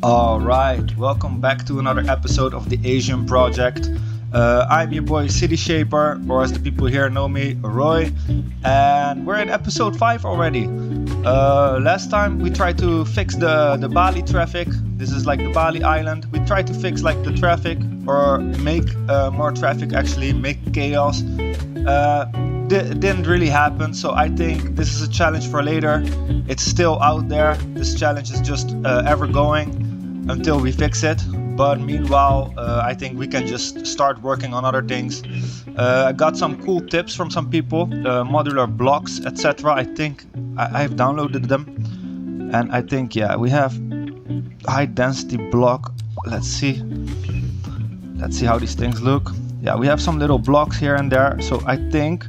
All right, welcome back to another episode of the ASEAN Project. I'm your boy City Shaper, or as the people here know me, Roy, and we're in episode 5 already. Last time we tried to fix the Bali traffic. This is like the Bali island. We tried to fix like the traffic, or make more traffic actually, make chaos. Didn't really happen, so I think this is a challenge for later. It's still out there. This challenge is just ever going until we fix it. But meanwhile, I think we can just start working on other things. I got some cool tips from some people, modular blocks, etc. I think I've downloaded them, and I think we have high density block. Let's see how these things look. Yeah, we have some little blocks here and there, so I think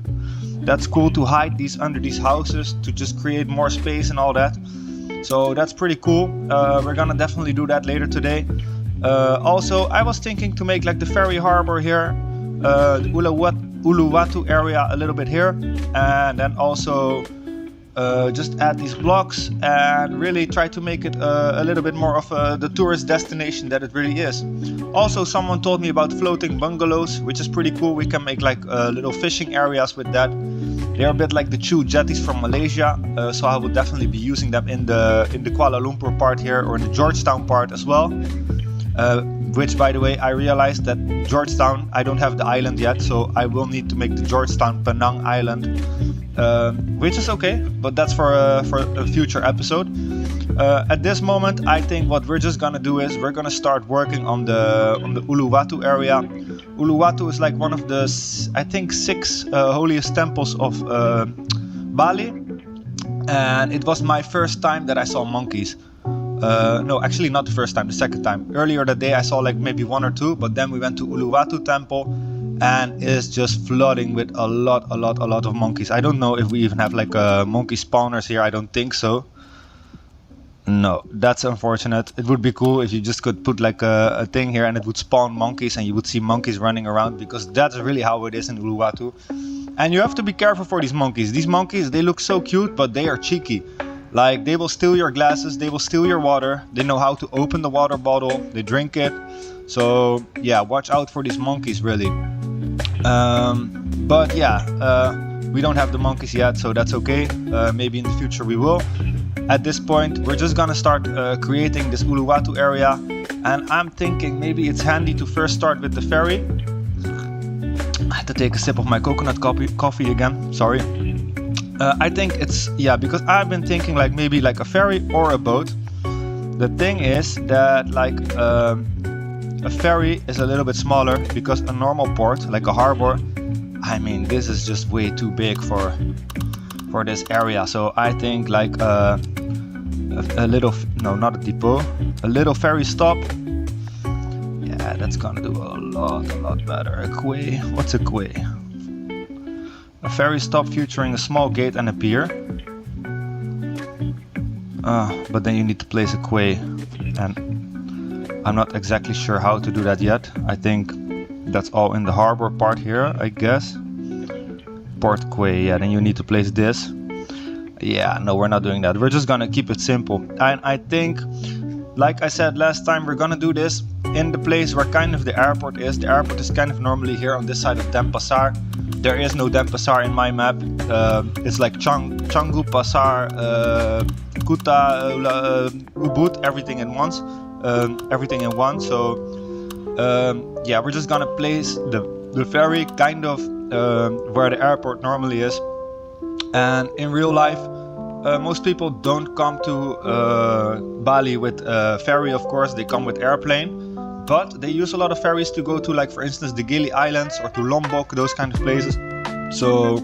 that's cool to hide these under these houses to just create more space and all that. So that's pretty cool. We're gonna definitely do that later today. Also, I was thinking to make like the ferry harbor here, the Uluwatu area a little bit here, and then also just add these blocks and really try to make it a little bit more of the tourist destination that it really is. Also, someone told me about floating bungalows, which is pretty cool. We can make like little fishing areas with that. They're a bit like the Chu jetties from Malaysia, so I will definitely be using them in the Kuala Lumpur part here, or in the Georgetown part as well. Which, by the way, I realized that Georgetown, I don't have the island yet, so I will need to make the Georgetown Penang island, which is okay, but that's for a future episode. At this moment, I think what we're just gonna do is we're gonna start working on the Uluwatu area. Uluwatu is like one of the, I think, 6 holiest temples of Bali, and it was my first time that I saw monkeys. No, actually not the first time, the second time. Earlier that day I saw like maybe 1 or 2, but then we went to Uluwatu temple and it's just flooding with a lot of monkeys. I don't know if we even have like monkey spawners here. I don't think so. No, that's unfortunate. It would be cool if you just could put like a thing here and it would spawn monkeys and you would see monkeys running around, because that's really how it is in Uluwatu. And you have to be careful for these monkeys. These monkeys, they look so cute, but they are cheeky. Like, they will steal your glasses, they will steal your water, they know how to open the water bottle, they drink it. So yeah, watch out for these monkeys, really. But yeah, we don't have the monkeys yet, so that's okay. Maybe in the future we will. At this point, we're just gonna start creating this Uluwatu area, and I'm thinking maybe it's handy to first start with the ferry. I had to take a sip of my coconut coffee again, sorry. I think it's, because I've been thinking like maybe like a ferry or a boat. The thing is that like a ferry is a little bit smaller, because a normal port, like a harbor, I mean, this is just way too big for this area. So I think like a little, no, not a depot, a little ferry stop. Yeah, that's gonna do a lot better. A quay, what's a quay? A ferry stop featuring a small gate and a pier. But then you need to place a quay, and I'm not exactly sure how to do that yet. I think that's all in the harbor part here, I guess. Port quay, yeah, then you need to place this. Yeah, no, we're not doing that. We're just gonna keep it simple. And I think, like I said last time, we're gonna do this in the place where kind of the airport is. The airport is kind of normally here on this side of Denpasar. There is no Denpasar in my map. It's like Canggu, Pasar, Kuta, Ubud, everything in once. So yeah, we're just gonna place the ferry kind of where the airport normally is. And in real life, most people don't come to Bali with a ferry, of course. They come with airplane. But they use a lot of ferries to go to, like, for instance, the Gili Islands or to Lombok, those kind of places. So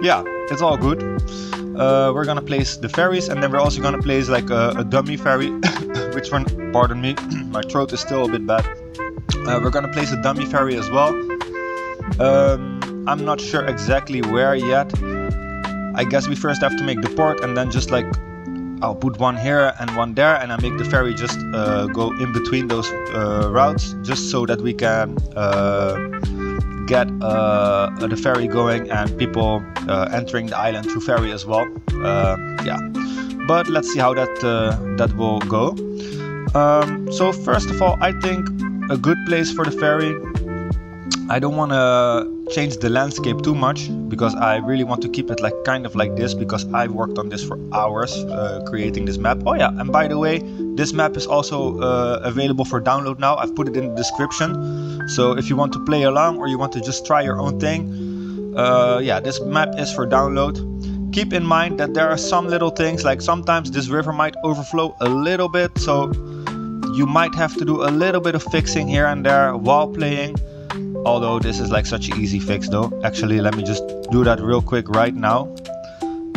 yeah, it's all good. We're gonna place the ferries, and then we're also gonna place like a dummy ferry, which one, pardon me, my throat is still a bit bad. We're gonna place a dummy ferry as well. I'm not sure exactly where yet. I guess we first have to make the port, and then just like I'll put one here and one there, and I make the ferry just go in between those routes, just so that we can get the ferry going and people entering the island through ferry as well. Yeah, but let's see how that will go. So first of all, I think a good place for the ferry. I don't want to change the landscape too much because I really want to keep it like kind of like this, because I worked on this for hours creating this map. Oh yeah, and by the way, this map is also available for download now. I've put it in the description. So if you want to play along or you want to just try your own thing, yeah, this map is for download. Keep in mind that there are some little things, like sometimes this river might overflow a little bit, so you might have to do a little bit of fixing here and there while playing. Although this is like such an easy fix though. Actually, let me just do that real quick right now.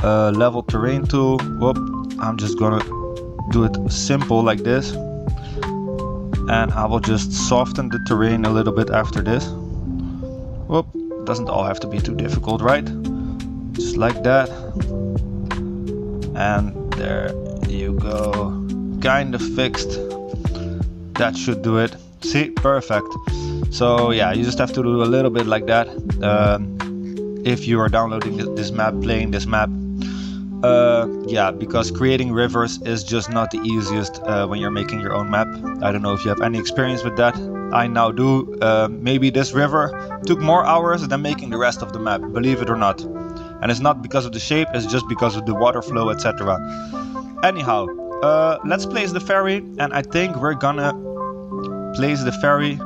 Level terrain tool. Whoop. I'm just gonna do it simple like this. And I will just soften the terrain a little bit after this. Whoop. Doesn't all have to be too difficult, right? Just like that. And there you go. Kind of fixed. That should do it. See? Perfect. So yeah, you just have to do a little bit like that if you are downloading this map, playing this map. Yeah, because creating rivers is just not the easiest when you're making your own map. I don't know if you have any experience with that. I now do. Maybe this river took more hours than making the rest of the map, believe it or not. And it's not because of the shape, it's just because of the water flow, etc. Anyhow, let's place the ferry, and I think we're gonna place the ferry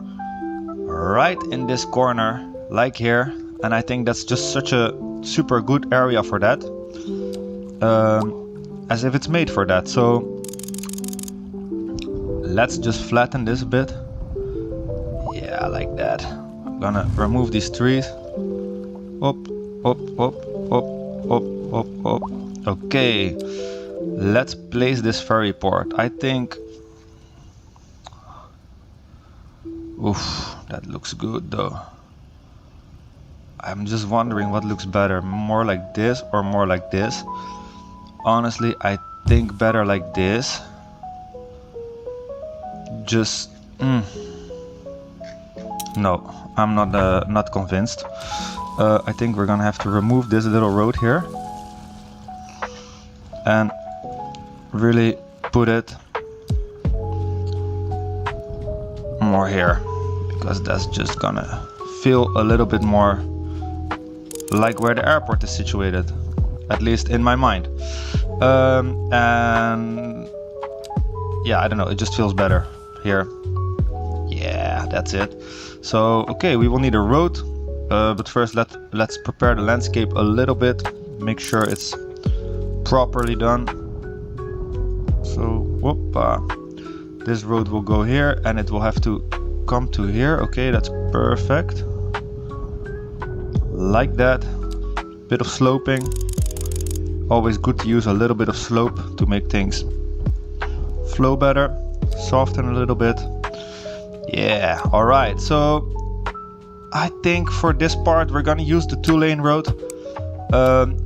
right in this corner, like here, and I think that's just such a super good area for that, as if it's made for that. So let's just flatten this a bit. Yeah, like that. I'm gonna remove these trees. Up, up, up, up, up, up, up. Okay, let's place this ferry port. I think, oof, that looks good though. I'm just wondering what looks better, more like this or more like this. Honestly, I think better like this. Just no, I'm not convinced. I think we're gonna have to remove this little road here and really put it more here, because that's just gonna feel a little bit more like where the airport is situated, at least in my mind. And yeah, I don't know, it just feels better here. Yeah, that's it. So okay, we will need a road, but first let's prepare the landscape a little bit, make sure it's properly done. So whoop, this road will go here and it will have to come to here. Okay, that's perfect. Like that. Bit of sloping. Always good to use a little bit of slope to make things flow better. Soften a little bit. Yeah, alright. So I think for this part we're gonna use the 2-lane road.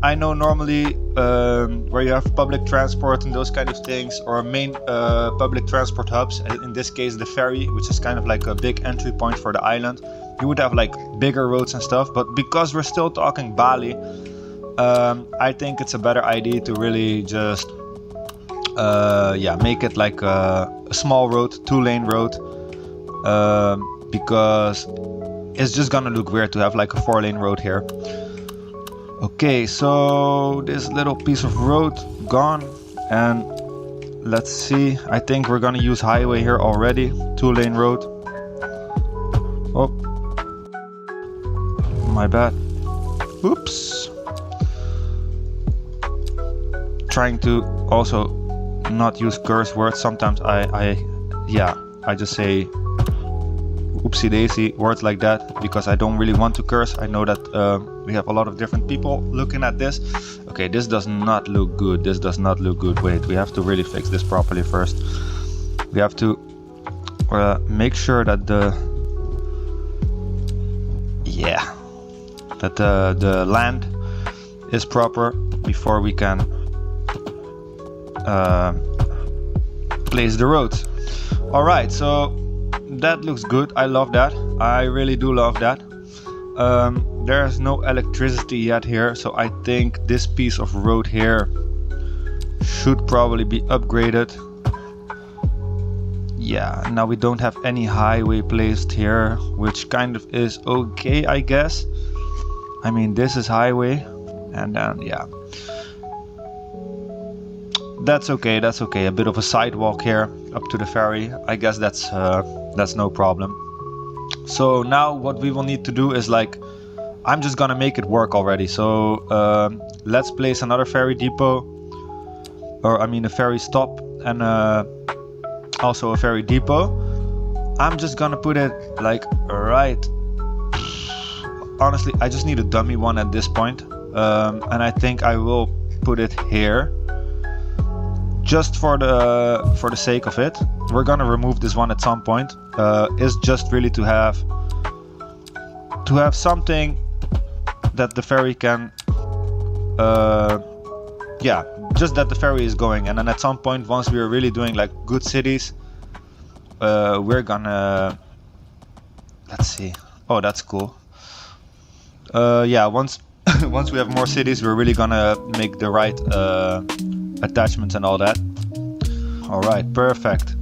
I know normally where you have public transport and those kind of things, or main public transport hubs, in this case the ferry, which is kind of like a big entry point for the island, you would have like bigger roads and stuff. But because we're still talking Bali, I think it's a better idea to really just yeah, make it like a small road, 2-lane road, because it's just gonna look weird to have like a 4-lane road here. Okay, so this little piece of road gone, and let's see, I think we're gonna use highway here already. 2-lane road. Oh, my bad. Oops. Trying to also not use curse words. Sometimes I just say oopsie daisy, words like that, because I don't really want to curse. I know that we have a lot of different people looking at this. Okay, this does not look good. This does not look good. Wait, we have to really fix this properly first. We have to make sure that the land is proper before we can place the roads. All right, so that looks good. I love that. I really do love that. There's no electricity yet here, so I think this piece of road here should probably be upgraded. yeah, now we don't have any highway placed here, which kind of is okay, I guess. I mean, this is highway, and then yeah, that's okay. That's okay. A bit of a sidewalk here up to the ferry. I guess that's no problem. So now what we will need to do is like, I'm just gonna make it work already. So let's place another ferry depot, or I mean a ferry stop, and also a ferry depot. I'm just gonna put it like right. Honestly, I just need a dummy one at this point, and I think I will put it here, just for the sake of it. We're gonna remove this one at some point. It's just really to have something that the ferry can, yeah, just that the ferry is going, and then at some point, once we are really doing like good cities, we're gonna, let's see. Oh, that's cool. Yeah, once once we have more cities, we're really gonna make the right attachments and all that. All right, perfect.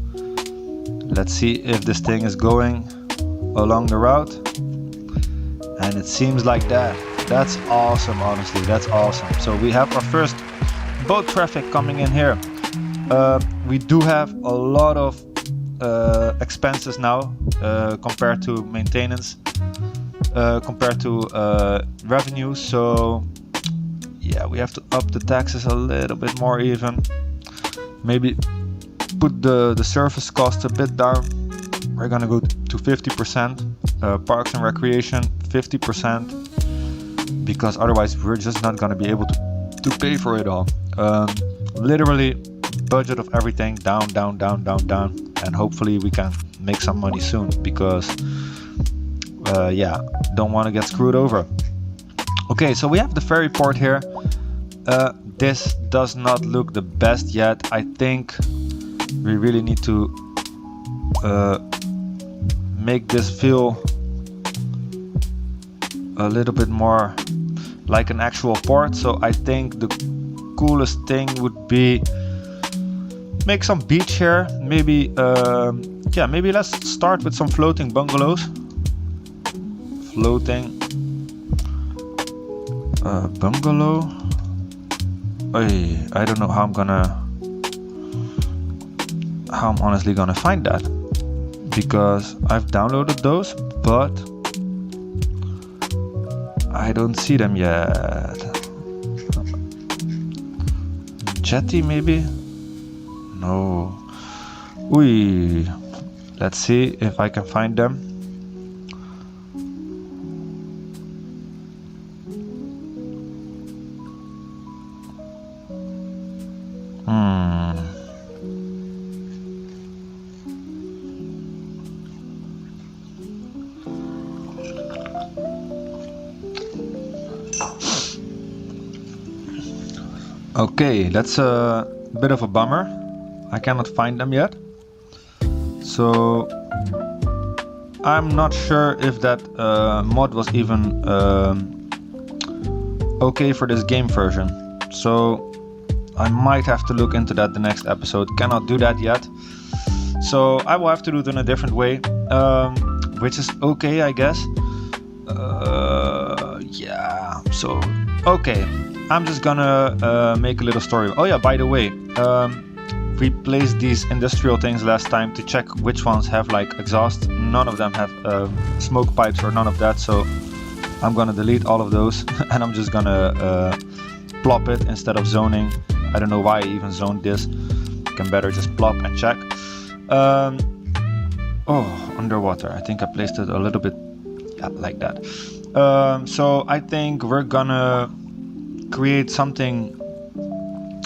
Let's see if this thing is going along the route, and it seems like that. That's awesome, honestly, that's awesome. So we have our first boat traffic coming in here. We do have a lot of expenses now compared to maintenance, compared to revenue. So yeah, we have to up the taxes a little bit more even. Maybe put the service cost a bit down. We're gonna go to 50%. Parks and recreation 50%, because otherwise we're just not gonna be able to pay for it all. Literally budget of everything down, down, down, down, down, and hopefully we can make some money soon, because yeah, don't want to get screwed over. Okay, so we have the ferry port here. This does not look the best yet. I think we really need to make this feel a little bit more like an actual port. So I think the coolest thing would be make some beach here. Maybe yeah, maybe let's start with some floating bungalows. Floating bungalow. I don't know how I'm honestly gonna find that, because I've downloaded those, but I don't see them yet. Jetty maybe? No. Ooh. Let's see if I can find them. Okay, that's a bit of a bummer. I cannot find them yet. So I'm not sure if that mod was even okay for this game version. So I might have to look into that the next episode. Cannot do that yet. So I will have to do it in a different way, which is okay, I guess. Yeah, so okay. I'm just gonna make a little story. Oh yeah, by the way, we placed these industrial things last time to check which ones have like exhaust. None of them have smoke pipes or none of that, so I'm gonna delete all of those and I'm just gonna plop it instead of zoning. I don't know why I even zoned this. Can better just plop and check. Oh, underwater. I think I placed it a little bit, yeah, like that. So I think we're gonna create something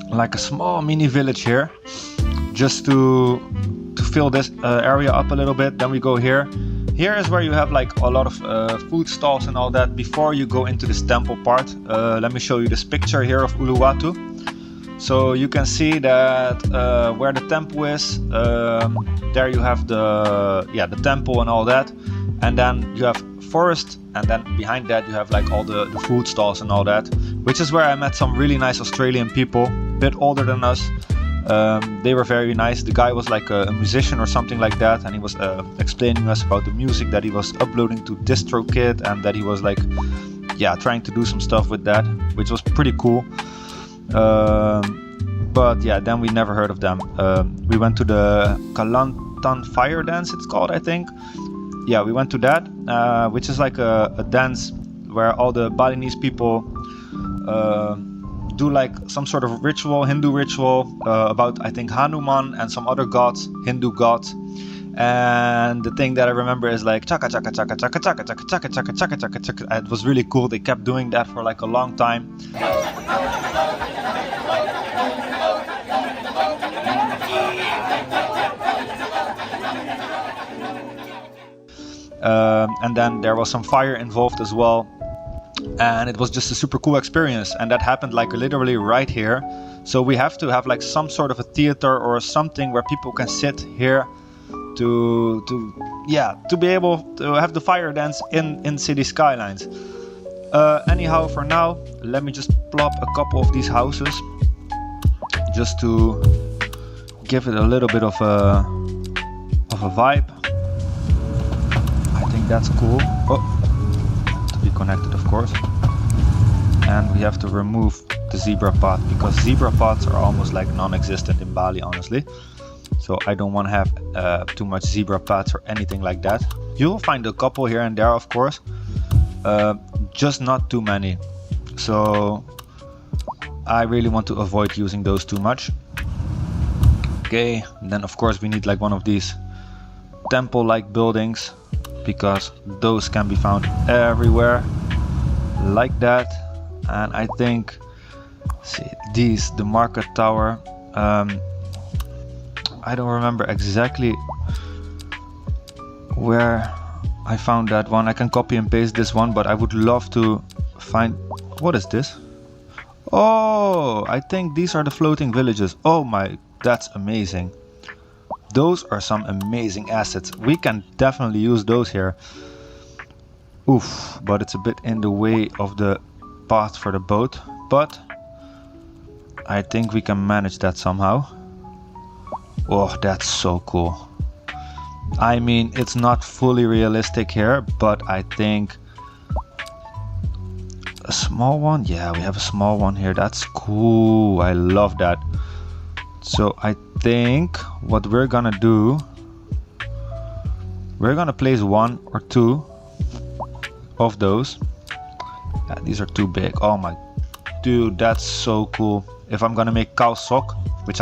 like a small mini village here, just to fill this area up a little bit. Then we go here. Here is where you have like a lot of food stalls and all that before you go into this temple part. Let me show you this picture here of Uluwatu. So you can see that where the temple is, there you have the temple and all that, and then you have forest, and then behind that you have like all the food stalls and all that, which is where I met some really nice Australian people, a bit older than us. They were very nice. The guy was like a musician or something like that, and he was explaining us about the music that he was uploading to DistroKid, and that he was like, yeah, trying to do some stuff with that, which was pretty cool. But yeah, then we never heard of them. We went to the Kelantan fire dance, it's called, I think. Yeah, we went to that, which is like a dance where all the Balinese people do like some sort of ritual, Hindu ritual, about, I think, Hanuman and some other gods, Hindu gods. And the thing that I remember is like chaka chaka chaka chaka chaka chaka chaka chaka chaka chaka chaka. It was really cool. They kept doing that for like a long time. And then there was some fire involved as well, and it was just a super cool experience, and that happened like literally right here. So we have to have like some sort of a theater or something where people can sit here to be able to have the fire dance in city skylines. Anyhow, for now, let me just plop a couple of these houses just to give it a little bit of a vibe. I think that's cool. Oh, to be connected, of course. And we have to remove the zebra path, because zebra paths are almost like non-existent in Bali, honestly. So I don't want to have too much zebra paths or anything like that. You'll find a couple here and there, of course, just not too many. So I really want to avoid using those too much. Okay, and then of course we need like one of these temple-like buildings, because those can be found everywhere, like that. And I think, see, the market tower. I don't remember exactly where I found that one. I can copy and paste this one, but I would love to find... What is this? Oh, I think these are the floating villages. Oh my, that's amazing. Those are some amazing assets. We can definitely use those here. Oof, but it's a bit in the way of the path for the boat. But I think we can manage that somehow. Oh, that's so cool. I mean, it's not fully realistic here, but I think a small one. Yeah, we have a small one here. That's cool. I love that. So I think what we're gonna do, we're gonna place one or two of those. Yeah, these are too big. Oh my, dude, that's so cool. If I'm gonna make Khao Sok, which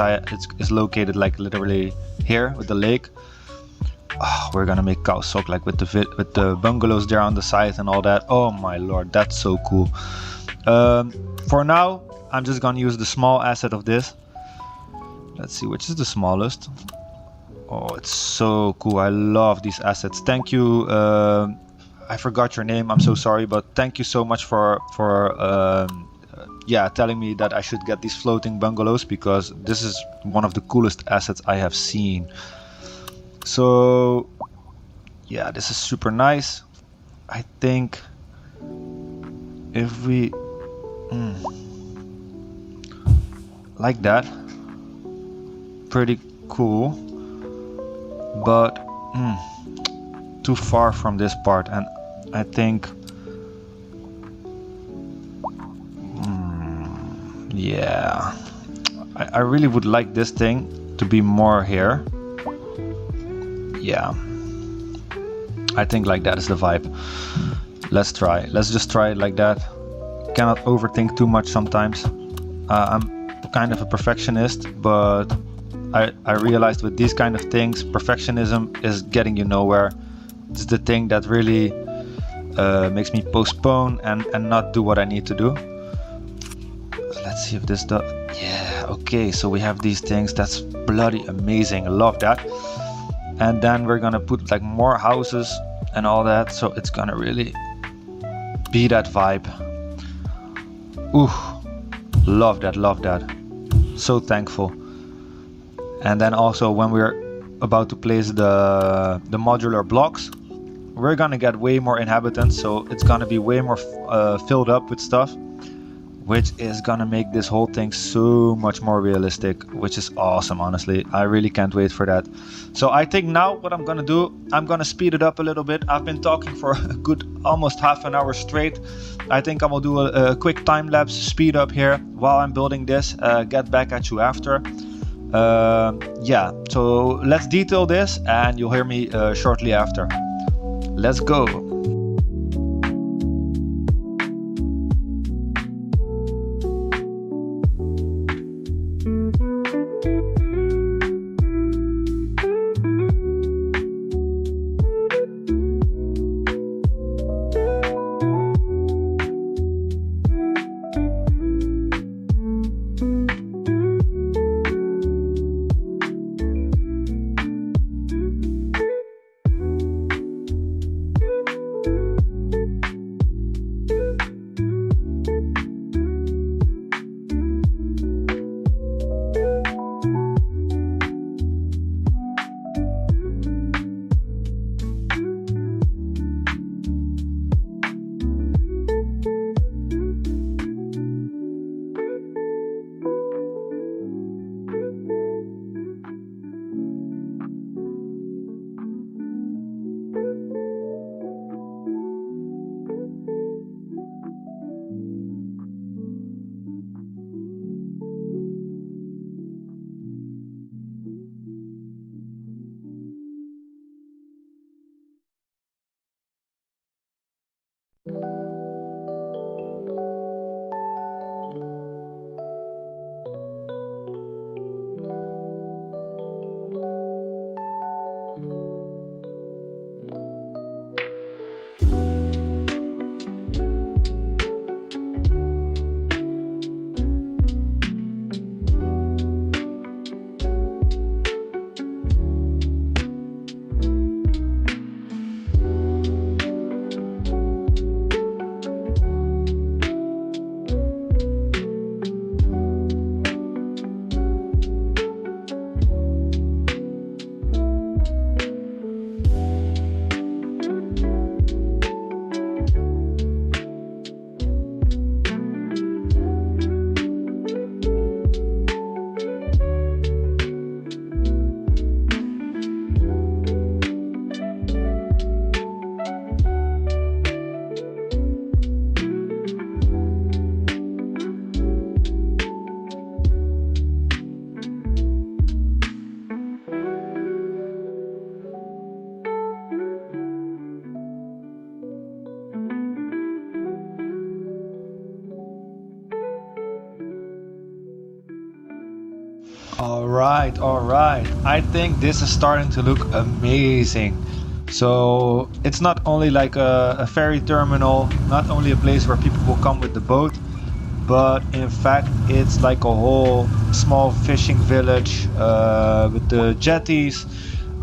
is located like literally here with the lake. Oh, we're gonna make Khao Sok like with the bungalows there on the side and all that. Oh my lord, that's so cool. For now, I'm just gonna use the small asset of this. Let's see, which is the smallest. Oh, it's so cool. I love these assets. Thank you. I forgot your name. I'm so sorry, but thank you so much for telling me that I should get these floating bungalows, because this is one of the coolest assets I have seen. So yeah, this is super nice. I think if we like that, pretty cool, but too far from this part, and I think yeah, I really would like this thing to be more here. Yeah, I think like that is the vibe. Let's just try it like that. Cannot overthink too much sometimes. I'm kind of a perfectionist, but I realized with these kind of things, perfectionism is getting you nowhere. It's the thing that really makes me postpone and not do what I need to do. Let's see if this does. Yeah, okay, so we have these things. That's bloody amazing. I love that. And then we're gonna put like more houses and all that, so it's gonna really be that vibe. Ooh, love that. So thankful. And then also when we're about to place the modular blocks, we're gonna get way more inhabitants, so it's gonna be way more filled up with stuff, which is gonna make this whole thing so much more realistic, which is awesome. Honestly, I really can't wait for that. So I think now what I'm gonna do, I'm gonna speed it up a little bit. I've been talking for a good almost half an hour straight. I think I will do a quick time lapse speed up here while I'm building this. Get back at you after. Yeah, so let's detail this and you'll hear me shortly after. Let's go. All right. I think this is starting to look amazing. So it's not only like a ferry terminal, not only a place where people will come with the boat, but in fact it's like a whole small fishing village with the jetties,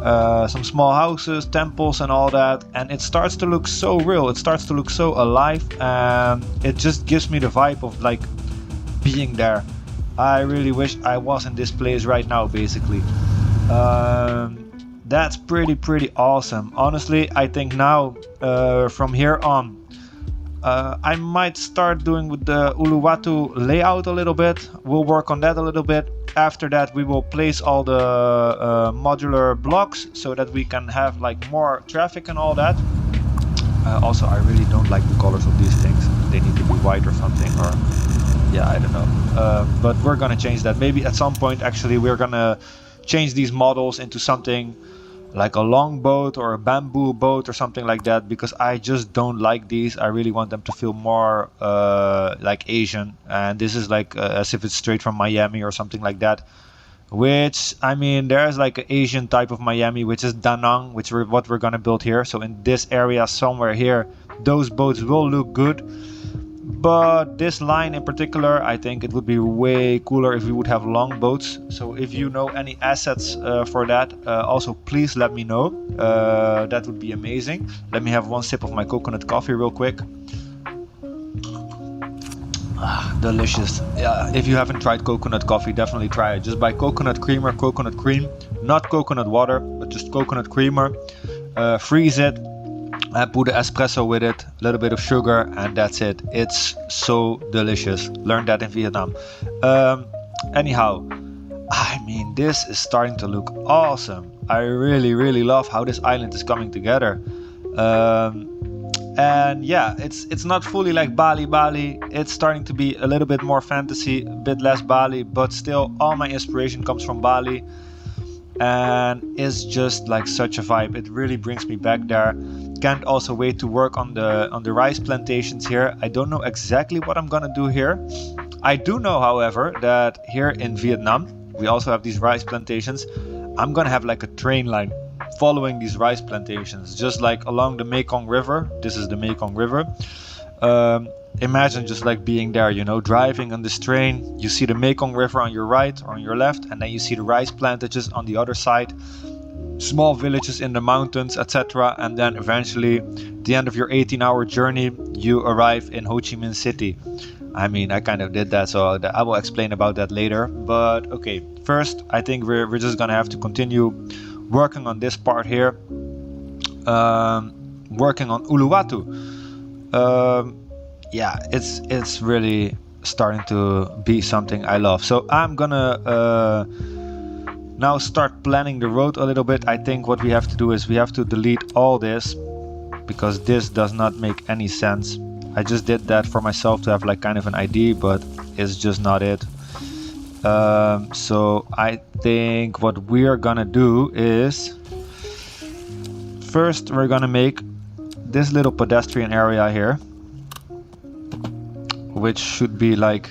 some small houses, temples and all that, and it starts to look so real, it starts to look so alive, and it just gives me the vibe of like being there. I really wish I was in this place right now, basically. That's pretty awesome. Honestly, I think now from here on I might start doing with the Uluwatu layout a little bit. We'll work on that a little bit. After that we will place all the modular blocks so that we can have like more traffic and all that. Also, I really don't like the colors of these things. They need to be white or something, or yeah, I don't know. But we're gonna change that. Maybe at some point actually we're gonna change these models into something like a long boat or a bamboo boat or something like that, because I just don't like these. I really want them to feel more like Asian, and this is like as if it's straight from Miami or something like that. Which, I mean, there's like an Asian type of Miami, which is Da Nang, which what we're gonna build here. So in this area somewhere here, those boats will look good. But this line in particular, I think it would be way cooler if we would have long boats. So if you know any assets for that, also please let me know. That would be amazing. Let me have one sip of my coconut coffee real quick. Delicious. Yeah, if you haven't tried coconut coffee, definitely try it. Just buy coconut creamer, coconut cream, not coconut water, but just coconut creamer. Freeze it. I put an espresso with it, a little bit of sugar, and that's it. It's so delicious. Learned that in Vietnam. Anyhow, I mean, this is starting to look awesome. I really love how this island is coming together. And yeah, it's not fully like Bali. It's starting to be a little bit more fantasy, a bit less Bali, but still all my inspiration comes from Bali. And it's just like such a vibe. It really brings me back there. Can't also wait to work on the rice plantations here. I don't know exactly what I'm gonna do here. I do know, however, that here in Vietnam we also have these rice plantations. I'm gonna have like a train line following these rice plantations, just like along the Mekong River. This is the Mekong River. Imagine just like being there, you know, driving on this train. You see the Mekong River on your right or on your left, and then you see the rice plantations on the other side, small villages in the mountains, etc. And then eventually, the end of your 18-hour journey, you arrive in Ho Chi Minh City. I mean, I kind of did that, so I will explain about that later. But okay, first, I think we're just gonna have to continue working on this part here, working on Uluwatu. Yeah, it's really starting to be something I love. So I'm gonna now start planning the road a little bit. I think what we have to do is we have to delete all this, because this does not make any sense. I just did that for myself to have like kind of an idea, but it's just not it. So I think what we're gonna do is first we're gonna make this little pedestrian area here, which should be like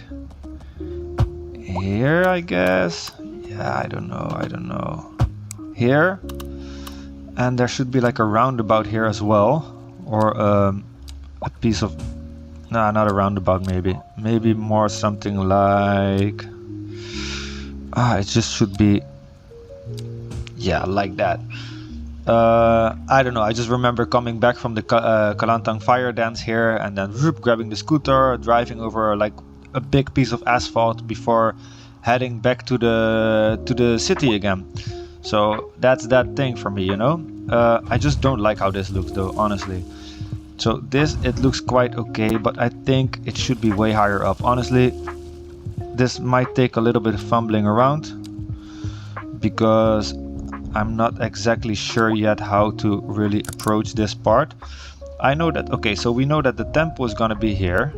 here, I guess. Yeah, I don't know. Here, and there should be like a roundabout here as well, or a piece of, no, not a roundabout, maybe more something like, it just should be, yeah, like that. I don't know, I just remember coming back from the Kalantang fire dance here, and then grabbing the scooter, driving over like a big piece of asphalt before heading back to the city again. So that's that thing for me, you know. I just don't like how this looks though, honestly. So this, it looks quite okay, but I think it should be way higher up. Honestly, this might take a little bit of fumbling around, because I'm not exactly sure yet how to really approach this part. I know that, okay, so we know that the temple is gonna be here.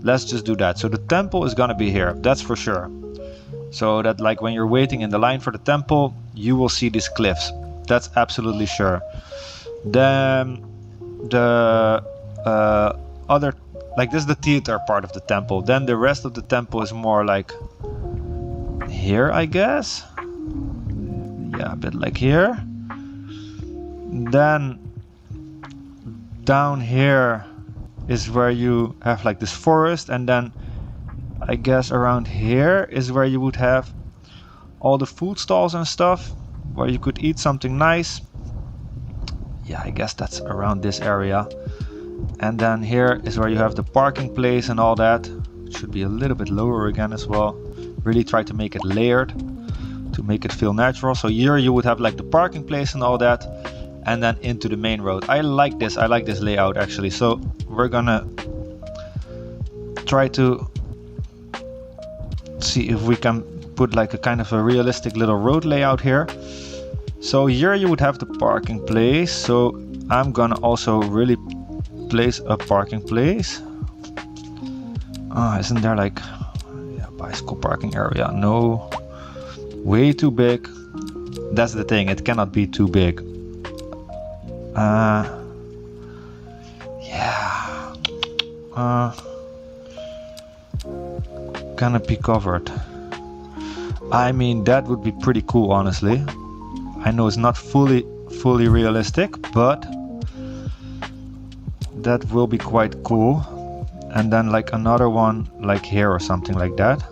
Let's just do that. So the temple is gonna be here, that's for sure. So that like when you're waiting in the line for the temple, you will see these cliffs. That's absolutely sure. Then the other, like this is the theater part of the temple. Then the rest of the temple is more like here, I guess. Yeah, a bit like here. Then down here is where you have like this forest, and then I guess around here is where you would have all the food stalls and stuff, where you could eat something nice. Yeah, I guess that's around this area. And then here is where you have the parking place and all that. It should be a little bit lower again as well. Really try to make it layered to make it feel natural. So here you would have like the parking place and all that, and then into the main road. I like this layout actually. So we're gonna try to see if we can put like a kind of a realistic little road layout here. So here you would have the parking place. So I'm gonna also really place a parking place. Isn't there like, yeah, bicycle parking area? No, way too big. That's the thing, it cannot be too big. Gonna be covered. I mean, that would be pretty cool, honestly. I know it's not fully realistic, but that will be quite cool. And then like another one like here or something like that.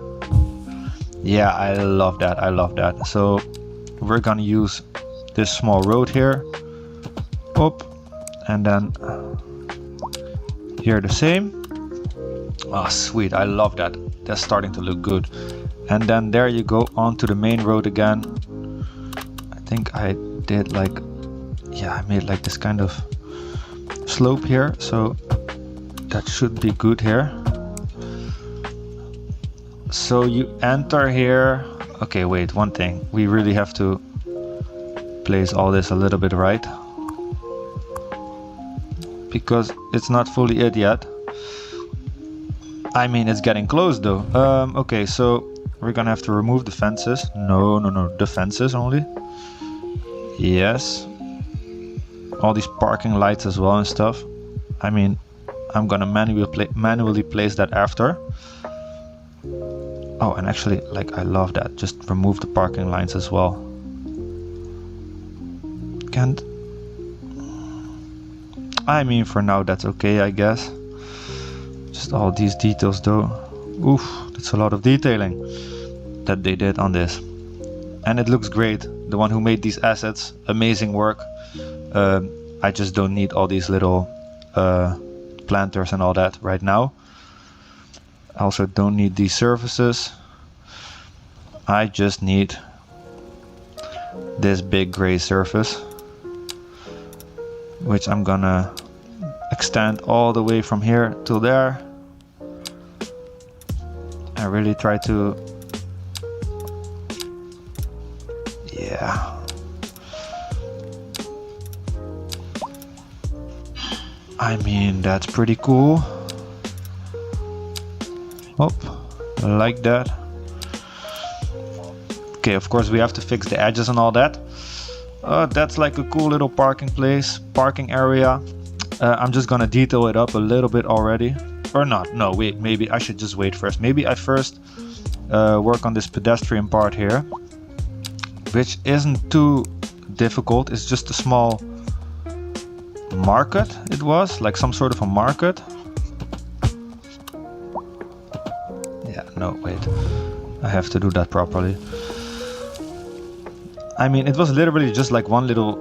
Yeah, I love that. So we're gonna use this small road here. Up, and then here the same. Oh, sweet, I love that. That's starting to look good. And then there you go onto the main road again. I think I did like, yeah, I made like this kind of slope here, so that should be good here. So you enter here. Okay, wait, one thing. We really have to place all this a little bit right, because it's not fully it yet. I mean, it's getting close though. Okay, so we're gonna have to remove the fences. No, the fences only. Yes. All these parking lights as well and stuff. I mean, I'm gonna manually place that after. Oh, and actually, like, I love that. Just remove the parking lines as well. Can't. I mean, for now, that's okay, I guess. Just all these details, though. Oof, that's a lot of detailing that they did on this. And it looks great. The one who made these assets, amazing work. I just don't need all these little planters and all that right now. I also don't need these surfaces. I just need this big gray surface, which I'm gonna extend all the way from here to there. I really try to, yeah. I mean, that's pretty cool. Oh, like that. Okay, of course we have to fix the edges and all that. That's like a cool little parking area. I'm just gonna detail it up a little bit already. Or not, no, wait, maybe I should just wait first. Maybe I first work on this pedestrian part here, which isn't too difficult. It's just a small market, it was, like some sort of a market. Yeah, no, wait, I have to do that properly. I mean, it was literally just like one little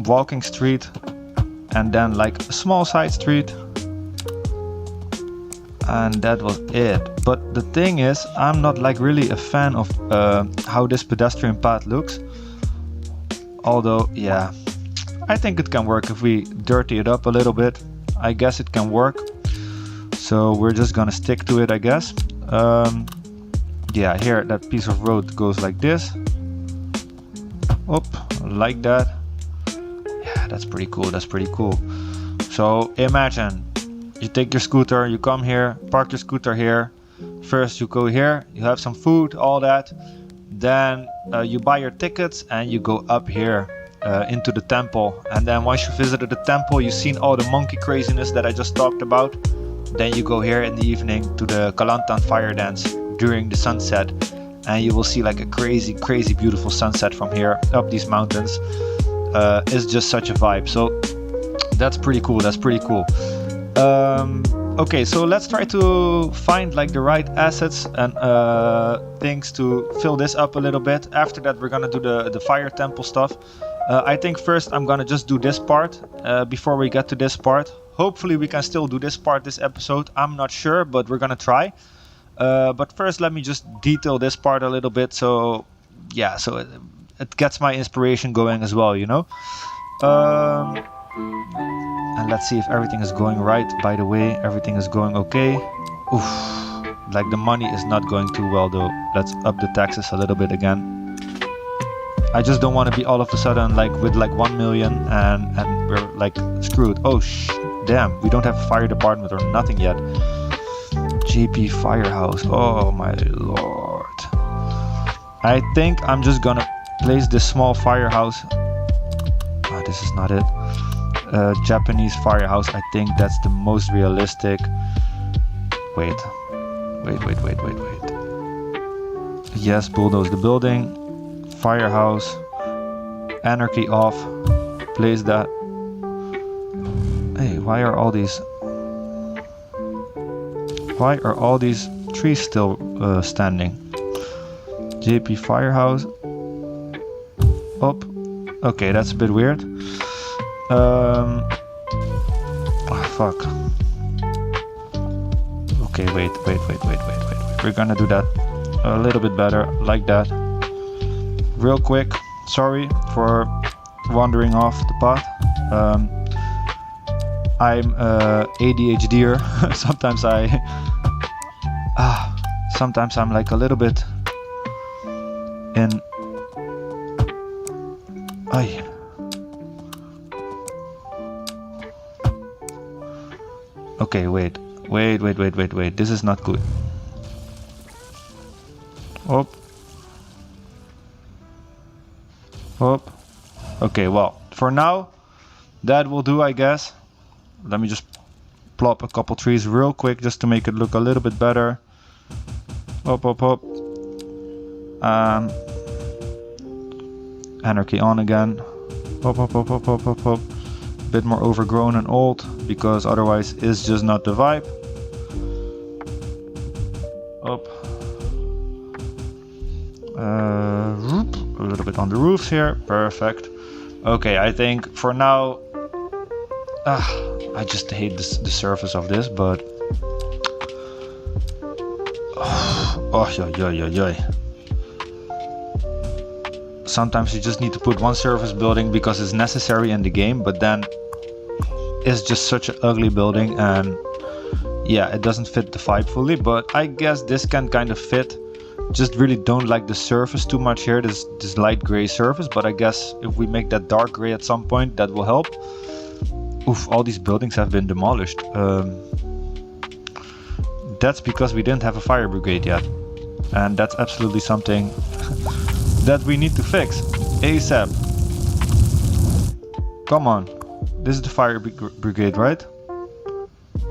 walking street and then like a small side street, and that was it. But the thing is, I'm not like really a fan of how this pedestrian path looks. Although, yeah, I think it can work if we dirty it up a little bit. I guess it can work. So we're just gonna stick to it, I guess. Yeah, here that piece of road goes like this. Up, like that. Yeah, that's pretty cool. That's pretty cool. So imagine you take your scooter, you come here, park your scooter here. First you go here, you have some food, all that. Then you buy your tickets and you go up here into the temple. And then once you visited the temple, you've seen all the monkey craziness that I just talked about. Then you go here in the evening to the Kelantan fire dance during the sunset. And you will see like a crazy, crazy beautiful sunset from here up these mountains. It's just such a vibe. So that's pretty cool. That's pretty cool. Okay, so let's try to find like the right assets and things to fill this up a little bit. After that, we're gonna do the fire temple stuff. I think first I'm gonna just do this part before we get to this part. Hopefully we can still do this part this episode. I'm not sure, but we're gonna try. But first let me just detail this part a little bit. So yeah, so it gets my inspiration going as well, you know. And let's see if everything is going right. By the way, everything is going okay. Oof, like the money is not going too well though. Let's up the taxes a little bit again. I just don't want to be all of a sudden like with like 1 million and we're like screwed. Oh damn, we don't have a fire department or nothing yet. JP Firehouse, oh my lord. I think I'm just gonna place this small firehouse. Oh, this is not it. Japanese firehouse, I think that's the most realistic. Wait. Yes, bulldoze the building. Firehouse. Anarchy off. Place that. Hey, why are all these trees still standing? JP Firehouse. Up. Okay, that's a bit weird. Oh, fuck. Okay, wait. We're gonna do that a little bit better, like that. Real quick. Sorry for wandering off the path. I'm ADHDer. Sometimes I'm like a little bit in. Ay. Okay, wait. This is not good. Hop. Hop. Okay, well, for now, that will do, I guess. Let me just plop a couple trees real quick just to make it look a little bit better. Hop, hop, hop. Anarchy on again. Hop, hop, hop, hop, hop, hop, hop. Bit more overgrown and old, because otherwise it's just not the vibe. Up. A little bit on the roofs here. Perfect. Okay, I think for now, I just hate the surface of this, but sometimes you just need to put one surface building because it's necessary in the game, but then it's just such an ugly building, and yeah, it doesn't fit the vibe fully. But I guess this can kind of fit. Just really don't like the surface too much here, this light gray surface, but I guess if we make that dark gray at some point, that will help. Oof, all these buildings have been demolished. That's because we didn't have a fire brigade yet, and that's absolutely something that we need to fix ASAP. Come on, this is the fire brigade, right?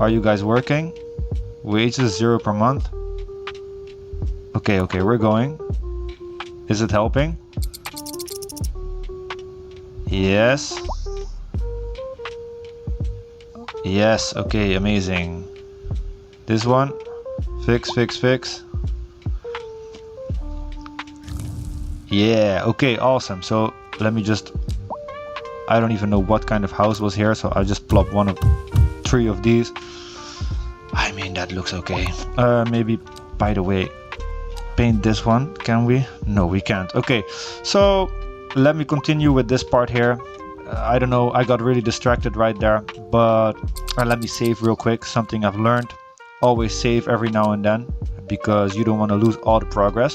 Are you guys working? Wages 0 per month. Okay, we're going. Is it helping? Yes. Yes, okay, amazing. This one. Fix. Yeah, okay, awesome. So let me just... I don't even know what kind of house was here, so I'll just plop 3 of these. I mean, that looks okay. Maybe, by the way, paint this one, can we? No, we can't. Okay, so let me continue with this part here. I don't know, I got really distracted right there, but let me save real quick. Something I've learned: always save every now and then, because you don't want to lose all the progress.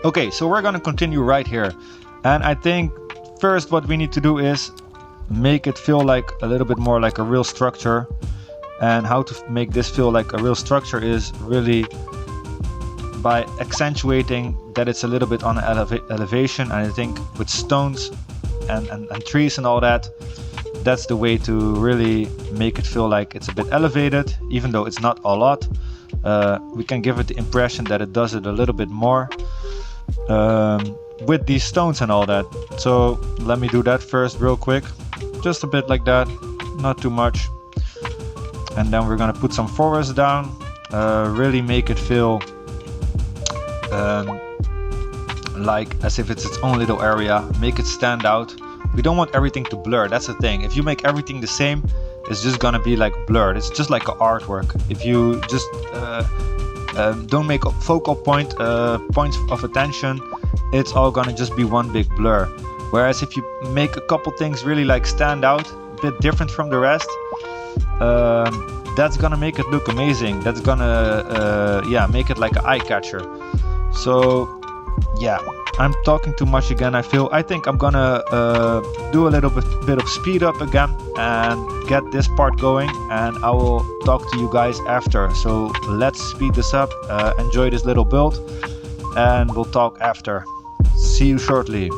Okay, so we're gonna continue right here, and I think first what we need to do is make it feel like a little bit more like a real structure. And how to make this feel like a real structure is really by accentuating that it's a little bit on elevation. And I think with stones and trees and all that, that's the way to really make it feel like it's a bit elevated, even though it's not a lot. We can give it the impression that it does it a little bit more with these stones and all that. So let me do that first real quick, just a bit like that, not too much. And then we're gonna put some forest down, really make it feel like as if it's its own little area, make it stand out. We don't want everything to blur, that's the thing. If you make everything the same, it's just gonna be like blurred. It's just like an artwork. If you just don't make a focal points of attention, it's all gonna just be one big blur. Whereas if you make a couple things really like stand out, a bit different from the rest, that's gonna make it look amazing. That's gonna make it like an eye catcher. So yeah, I'm talking too much again. I think I'm gonna do a little bit of speed up again and get this part going, and I will talk to you guys after. So let's speed this up, enjoy this little build, and we'll talk after. See you shortly.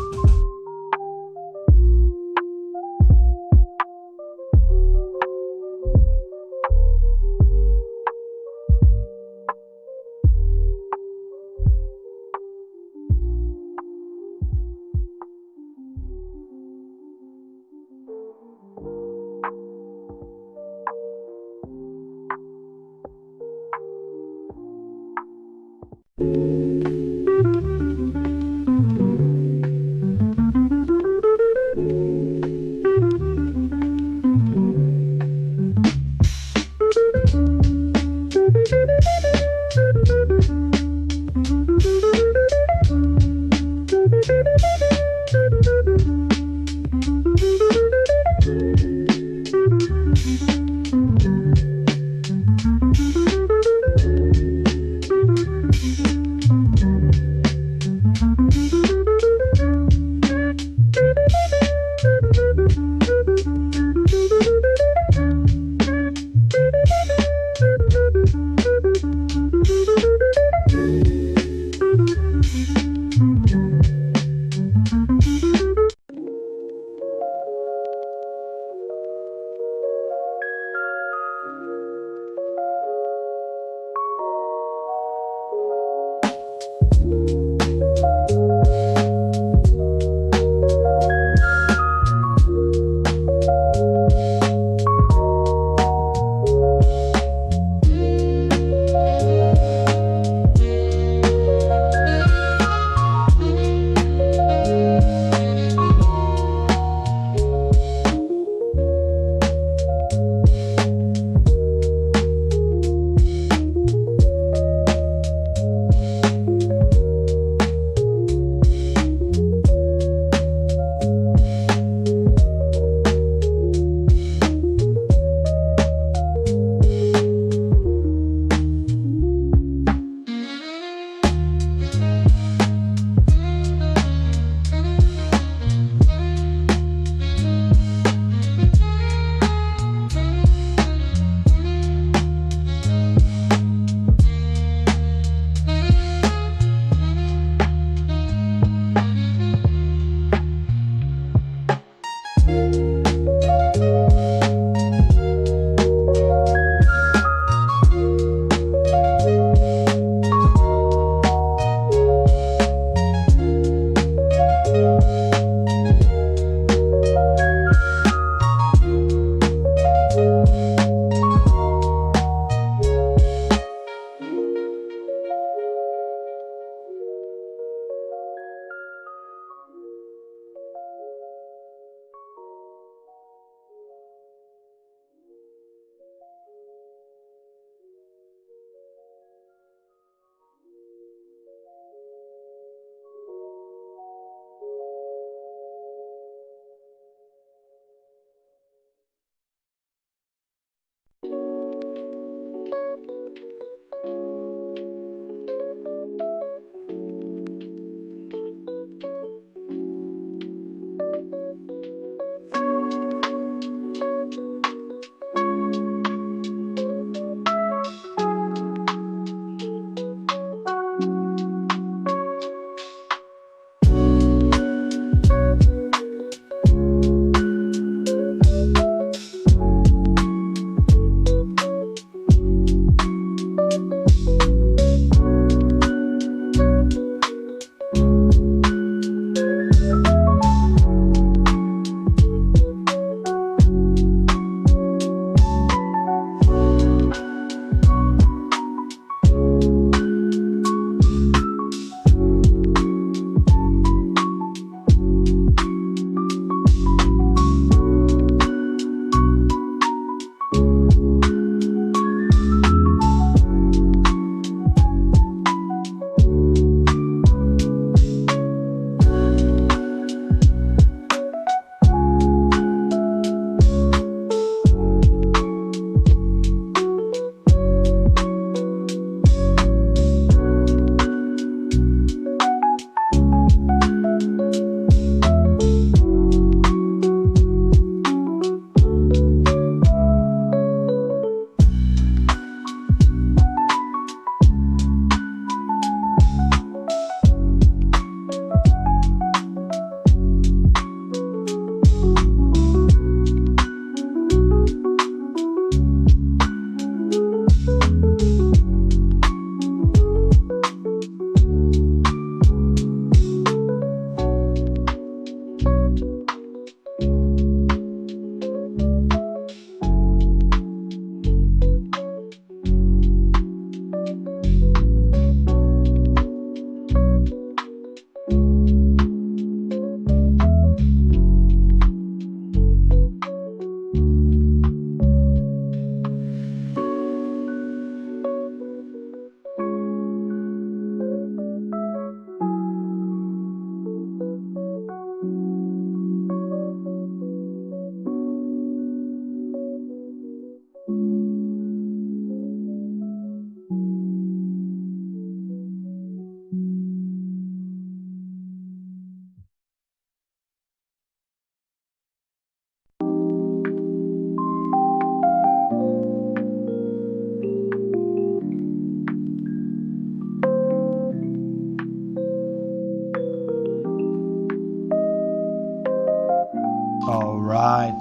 All right.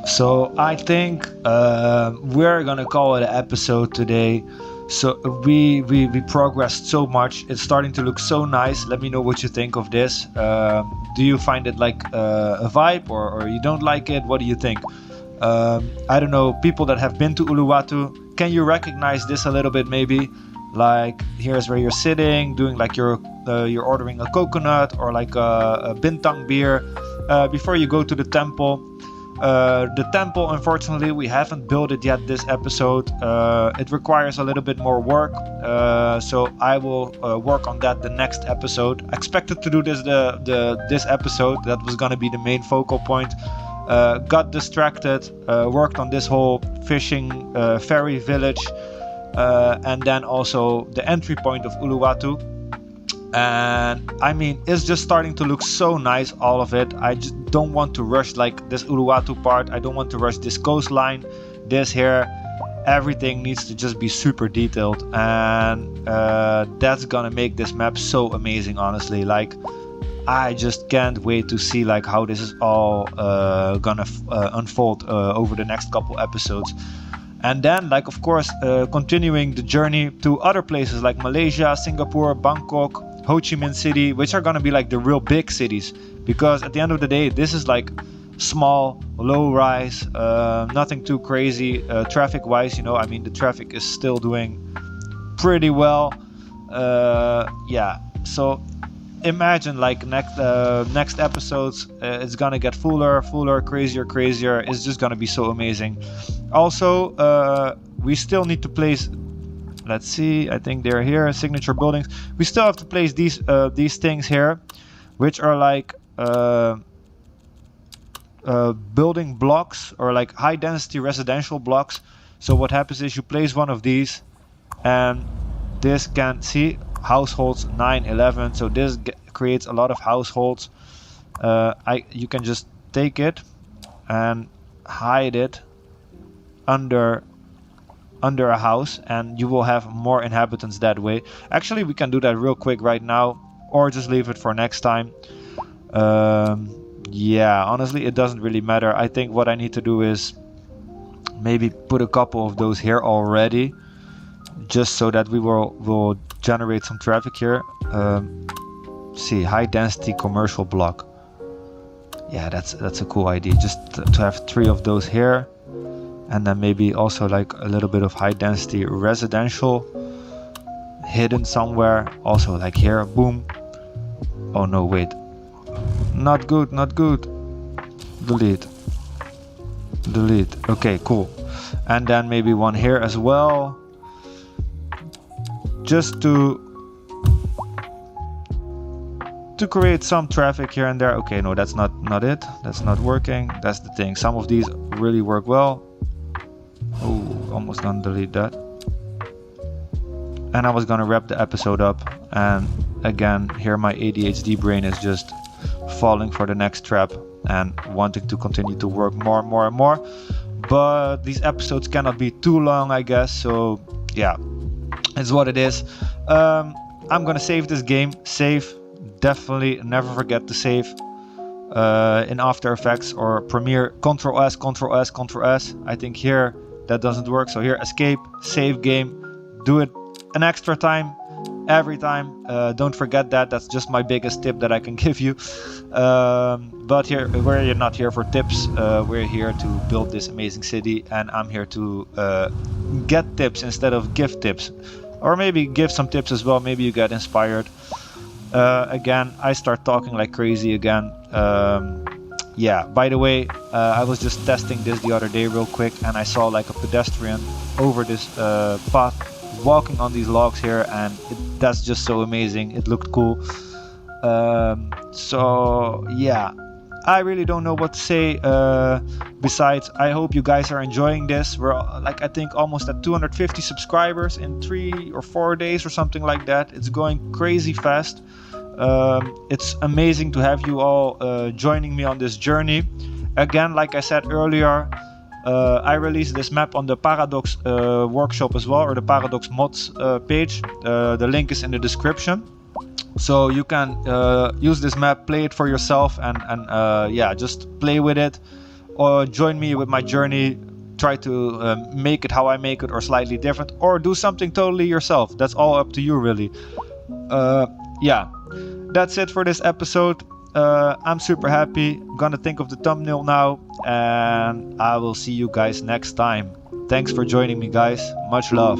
So I think we're gonna call it an episode today. So we progressed so much. It's starting to look so nice. Let me know what you think of this. Do you find it like a vibe, or you don't like it? What do you think? I don't know. People that have been to Uluwatu, can you recognize this a little bit? Maybe like here's where you're sitting, doing like you're ordering a coconut or like a bintang beer before you go to the temple. The temple, unfortunately, we haven't built it yet this episode. It requires a little bit more work, so I will work on that the next episode. I expected to do this this episode. That was gonna be the main focal point. Got distracted, worked on this whole fishing ferry village, and then also the entry point of Uluwatu. And I mean, it's just starting to look so nice, all of it. I just don't want to rush like this Uluwatu part. I don't want to rush this coastline, this here. Everything needs to just be super detailed, and that's gonna make this map so amazing, honestly. Like, I just can't wait to see like how this is all gonna unfold over the next couple episodes. And then, like, of course, continuing the journey to other places like Malaysia, Singapore, Bangkok, Ho Chi Minh City, which are gonna be like the real big cities. Because at the end of the day, this is like small, low rise, nothing too crazy traffic wise. You know, I mean, the traffic is still doing pretty well. Yeah, so imagine like next episodes, it's gonna get fuller, crazier. It's just gonna be so amazing. Also, we still need to place, let's see, I think they're here, signature buildings. We still have to place these things here, which are like building blocks, or like high density residential blocks. So what happens is you place one of these, and this can see households 9-11. So this creates a lot of households. You can just take it and hide it under a house, and you will have more inhabitants that way. Actually, we can do that real quick right now, or just leave it for next time. Yeah, honestly, it doesn't really matter. I think what I need to do is maybe put a couple of those here already, just so that we will generate some traffic here. See, high density commercial block. Yeah, that's a cool idea. Just to have 3 of those here, and then maybe also like a little bit of high density residential hidden somewhere. Also like here, boom. Oh no, wait. Not good. Delete. Okay, cool. And then maybe one here as well, just to create some traffic here and there. Okay, no, that's not it. That's not working. That's the thing. Some of these really work well. Oh, almost gonna delete that. And I was gonna wrap the episode up, and again, here my ADHD brain is just falling for the next trap and wanting to continue to work more and more. But these episodes cannot be too long, I guess. So yeah, it's what it is. I'm gonna save this game. Save. Definitely never forget to save in After Effects or Premiere. Ctrl S. I think here that doesn't work. So here, escape, save game. Do it an extra time, every time. Don't forget that. That's just my biggest tip that I can give you. But here, we're not here for tips. We're here to build this amazing city, and I'm here to get tips instead of give tips, or maybe give some tips as well. Maybe you get inspired. Again, I start talking like crazy again. Yeah, by the way, I was just testing this the other day real quick, and I saw like a pedestrian over this path walking on these logs here, and that's just so amazing. It looked cool. So yeah, I really don't know what to say besides I hope you guys are enjoying this. We're like, I think almost at 250 subscribers in 3 or 4 days or something like that. It's going crazy fast. It's amazing to have you all joining me on this journey. Again, like I said earlier, I released this map on the Paradox workshop as well, or the Paradox mods page. The link is in the description. So you can use this map, play it for yourself, and yeah, just play with it, or join me with my journey. Try to make it how I make it, or slightly different, or do something totally yourself. That's all up to you, really. Yeah, that's it for this episode. I'm super happy. Gonna think of the thumbnail now, and I will see you guys next time. Thanks for joining me, guys. Much love.